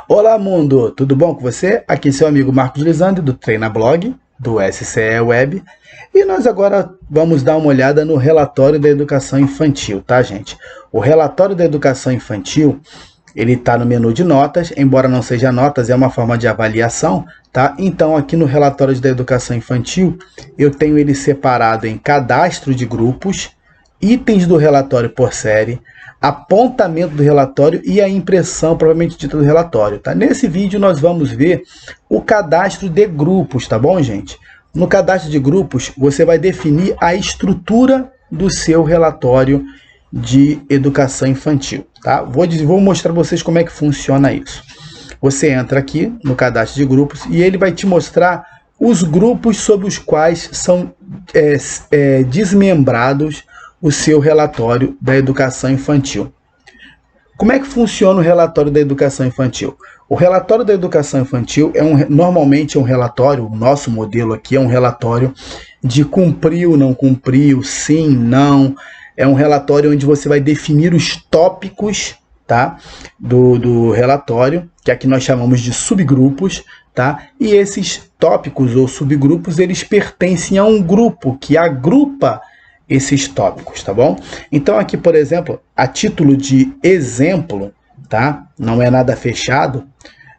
Olá mundo, tudo bom com você? Aqui é seu amigo Marcos Lisandro do Treinablog, do SCE Web, e nós agora vamos dar uma olhada no relatório da educação infantil, tá gente? O relatório da educação infantil, ele está no menu de notas, embora não seja notas, é uma forma de avaliação, tá? Então aqui no relatório da educação infantil, eu tenho ele separado em cadastro de grupos, itens do relatório por série, apontamento do relatório e a impressão propriamente dita do relatório, tá? Nesse vídeo nós vamos ver o cadastro de grupos, tá bom, gente? No cadastro de grupos, você vai definir a estrutura do seu relatório de educação infantil, tá? Vou mostrar para vocês como é que funciona isso. Você entra aqui no cadastro de grupos e ele vai te mostrar os grupos sobre os quais são desmembrados o seu relatório da educação infantil. Como é que funciona o relatório da educação infantil? O relatório da educação infantil normalmente é um relatório, o nosso modelo aqui é um relatório de cumpriu, não cumpriu, sim, não. É um relatório onde você vai definir os tópicos, tá, do relatório, que aqui nós chamamos de subgrupos, tá? E esses tópicos ou subgrupos, eles pertencem a um grupo que agrupa esses tópicos, tá bom? Então aqui, por exemplo, a título de exemplo, tá? Não é nada fechado.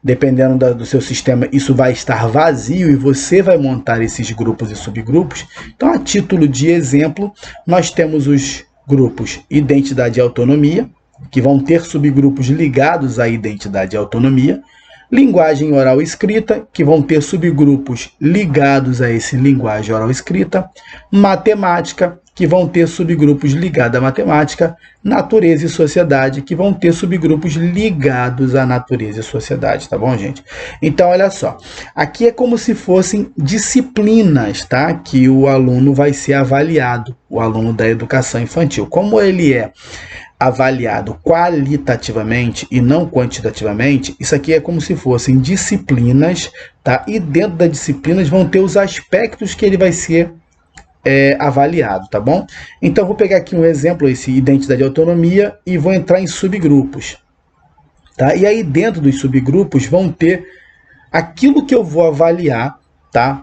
Dependendo do seu sistema, isso vai estar vazio e você vai montar esses grupos e subgrupos. Então, a título de exemplo, nós temos os grupos identidade e autonomia, que vão ter subgrupos ligados à identidade e autonomia. Linguagem oral e escrita, que vão ter subgrupos ligados a esse linguagem oral e escrita. Matemática, que vão ter subgrupos ligados à matemática. Natureza e sociedade, que vão ter subgrupos ligados à natureza e sociedade, tá bom, gente? Então, olha só, aqui é como se fossem disciplinas, tá? Que o aluno vai ser avaliado, o aluno da educação infantil. Como ele é avaliado qualitativamente e não quantitativamente, isso aqui é como se fossem disciplinas, tá? E dentro das disciplinas vão ter os aspectos que ele vai ser avaliado, tá bom? Então, vou pegar aqui um exemplo, esse identidade e autonomia, e vou entrar em subgrupos, tá? E aí, dentro dos subgrupos, vão ter aquilo que eu vou avaliar, tá?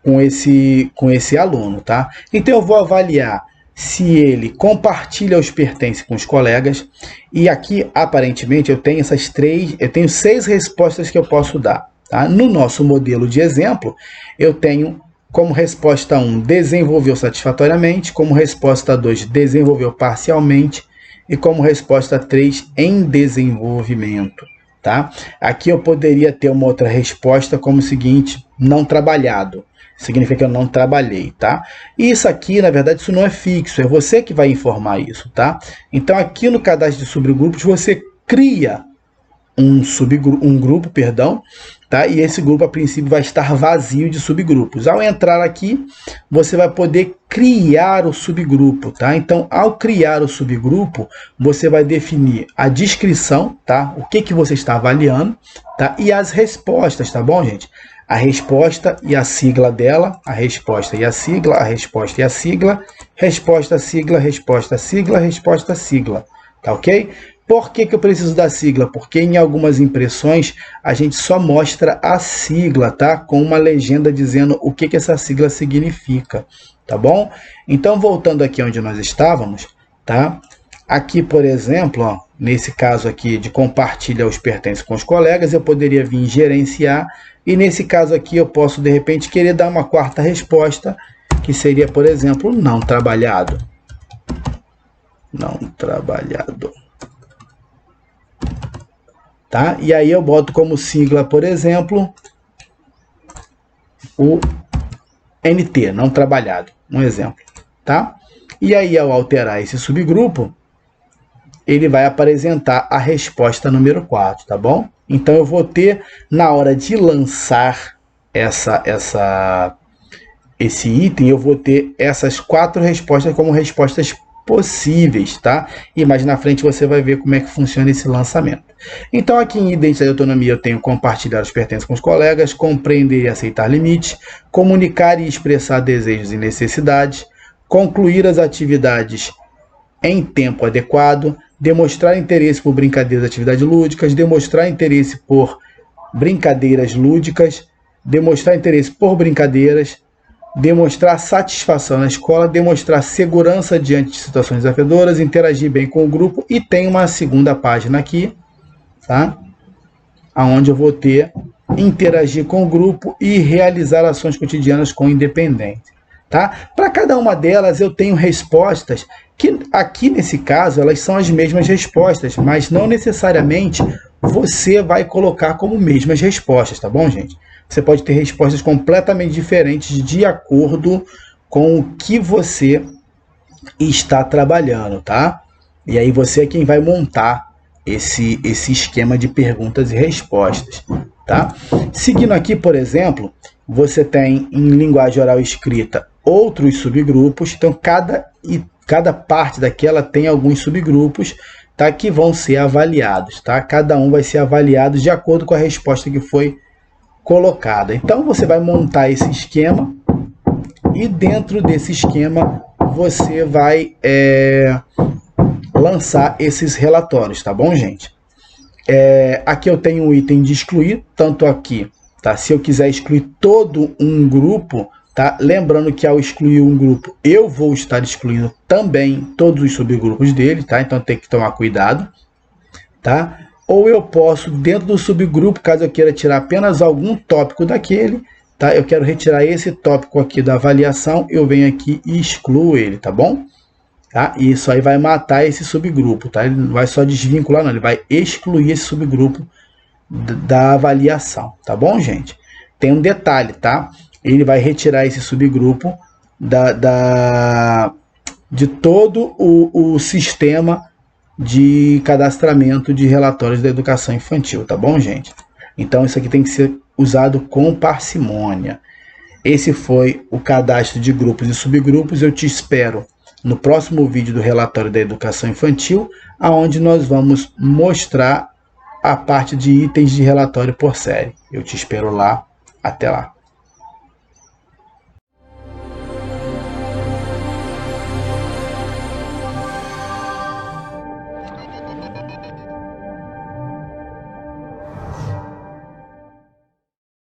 Com esse aluno, tá? Então, eu vou avaliar se ele compartilha os pertences com os colegas, e aqui, aparentemente, eu tenho 6 respostas que eu posso dar, tá? No nosso modelo de exemplo, eu tenho como resposta 1, desenvolveu satisfatoriamente, como resposta 2, desenvolveu parcialmente, e como resposta 3, em desenvolvimento, tá? Aqui eu poderia ter uma outra resposta como o seguinte, não trabalhado. Significa que eu não trabalhei, tá? E isso aqui, na verdade, isso não é fixo, é você que vai informar isso, tá? Então, aqui no cadastro de subgrupos, você cria um grupo, tá? E esse grupo, a princípio, vai estar vazio de subgrupos. Ao entrar aqui, você vai poder criar o subgrupo, tá? Então, ao criar o subgrupo, você vai definir a descrição, tá? O que você está avaliando, tá? E as respostas, tá bom, gente? A resposta e a sigla dela, a resposta e a sigla, a resposta e a sigla, resposta, sigla, resposta, sigla, resposta, sigla, tá ok? Por que eu preciso da sigla? Porque em algumas impressões a gente só mostra a sigla, tá? Com uma legenda dizendo o que essa sigla significa, tá bom? Então, voltando aqui onde nós estávamos, tá? Aqui, por exemplo, ó, nesse caso aqui de compartilhar os pertences com os colegas, eu poderia vir gerenciar, e nesse caso aqui eu posso, de repente, querer dar uma quarta resposta, que seria, por exemplo, não trabalhado. Não trabalhado. Tá? E aí eu boto como sigla, por exemplo, o NT, não trabalhado, um exemplo, tá? E aí, ao alterar esse subgrupo, ele vai apresentar a resposta número 4, tá bom? Então, eu vou ter, na hora de lançar esse item, eu vou ter essas 4 respostas como respostas possíveis, tá? E mais na frente você vai ver como é que funciona esse lançamento. Então, aqui em identidade e autonomia, eu tenho compartilhar os pertences com os colegas, compreender e aceitar limites, comunicar e expressar desejos e necessidades, concluir as atividades em tempo adequado, demonstrar interesse por brincadeiras e atividades lúdicas, demonstrar interesse por brincadeiras lúdicas, demonstrar interesse por brincadeiras, demonstrar satisfação na escola, demonstrar segurança diante de situações desafiadoras, interagir bem com o grupo, e tem uma segunda página aqui, tá? Onde eu vou ter interagir com o grupo e realizar ações cotidianas com o independente. Tá? Para cada uma delas eu tenho respostas que aqui nesse caso elas são as mesmas respostas, mas não necessariamente você vai colocar como mesmas respostas, tá bom, gente? Você pode ter respostas completamente diferentes de acordo com o que você está trabalhando, tá? E aí você é quem vai montar esse esquema de perguntas e respostas, tá? Seguindo aqui, por exemplo, você tem em linguagem oral escrita outros subgrupos, então cada parte daquela tem alguns subgrupos, tá, que vão ser avaliados, tá? Cada um vai ser avaliado de acordo com a resposta que foi colocada. Então você vai montar esse esquema e dentro desse esquema você vai lançar esses relatórios, tá bom, gente? Aqui eu tenho um item de excluir, tanto aqui, tá? Se eu quiser excluir todo um grupo, tá? Lembrando que ao excluir um grupo, eu vou estar excluindo também todos os subgrupos dele, tá? Então tem que tomar cuidado, tá? Ou eu posso, dentro do subgrupo, caso eu queira tirar apenas algum tópico daquele, tá? Eu quero retirar esse tópico aqui da avaliação, eu venho aqui e excluo ele, tá bom? Tá? E isso aí vai matar esse subgrupo, tá? Ele não vai só desvincular, não, ele vai excluir esse subgrupo da avaliação, tá bom, gente? Tem um detalhe, tá? Ele vai retirar esse subgrupo de todo o sistema de cadastramento de relatórios da educação infantil, tá bom, gente? Então isso aqui tem que ser usado com parcimônia. Esse foi o cadastro de grupos e subgrupos. Eu te espero no próximo vídeo do relatório da educação infantil, onde nós vamos mostrar a parte de itens de relatório por série. Eu te espero lá. Até lá.